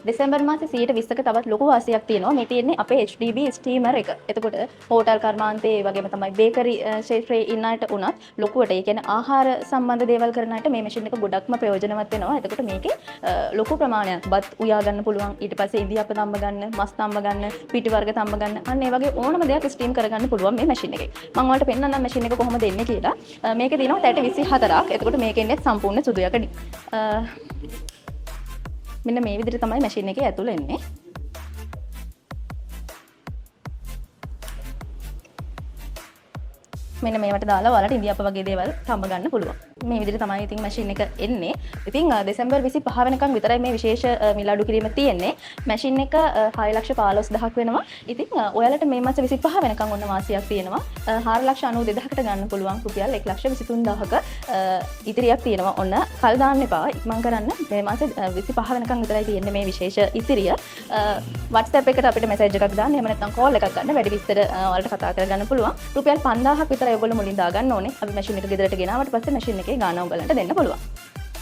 දෙසැම්බර් මාසේ 120ක තවත් ලොකු වාසියක් තියෙනවා. මේ තියෙන්නේ අපේ HDB ස්ටීමර් එක. එතකොට හෝටල් කර්මාන්තේ වගේම තමයි බේකරි ක්ෂේත්‍රයේ ඉන්න අයට උනත් ලොකුවට ඒ කියන්නේ ආහාර සම්බන්ධ දේවල් කරන අයට මේ මැෂින් එක ගොඩක්ම ප්‍රයෝජනවත් වෙනවා. එතකොට මේකේ ලොකු ප්‍රමාණයක් බත් උයා ගන්න පුළුවන්. ඊට පස්සේ ඉදියප්ප තම්බ ගන්න, මස් තම්බ ගන්න, පිටි වර්ග තම්බ ගන්න. අන්න ඒ වගේ ඕනම දෙයක් ස්ටීම් කරගන්න පුළුවන් මේ මැෂින් එකේ. මම ඔයාලට පෙන්නන්නම් මැෂින් එක කොහොමද එන්නේ කියලා. මේකේ තියෙනවා 24ක්. එතකොට මේකේ ඉන්නේ සම්පූර්ණ සුදු යකඩි. මෙන්න මේ විදිහට තමයි මැෂින් එකේ ඇතුළ එන්නේ. මෙන්න මේවට දාලා ඔයාලට ඉන්දියාප්ප වගේ දේවල් තඹ ගන්න පුළුවන්. මේ විදිහට තමයි ඉතින් මැෂින් එක එන්නේ. ඉතින් දෙසැම්බර් 25 වෙනකන් විතරයි මේ විශේෂ මිල අඩු කිරීම තියෙන්නේ. මැෂින් එක 6,15,000ක් වෙනවා. ඉතින් ඔයාලට මේ මාස 25 වෙනකන් ඔන්න වාසියක් තියෙනවා. 4,92,000කට ගන්න පුළුවන් රුපියල් 1,23,000ක ඉතිරියක් තියෙනවා. ඔන්න කල් දාන්න එපා. ඉක්මන් කරන්න. මේ මාසේ 25 වෙනකන් විතරයි තියෙන්නේ මේ විශේෂ ඉතිරිය. WhatsApp එකට අපිට මැසේජ් එකක් දාන්න. එහෙම නැත්නම් කෝල් එකක් ගන්න. වැඩි විස්තර ඔයාලට කතා කරගන්න පුළුවන්. රුපියල් 5,000ක් විතර ඔයගොල්ලෝ මුලින් දාගන්න ඕනේ. අපි මැෂින් එක ගෙදරට ගෙනාවට පස්සේ මැෂින් එකේ ගාණ ඔයගලන්ට දෙන්න පුළුවන්.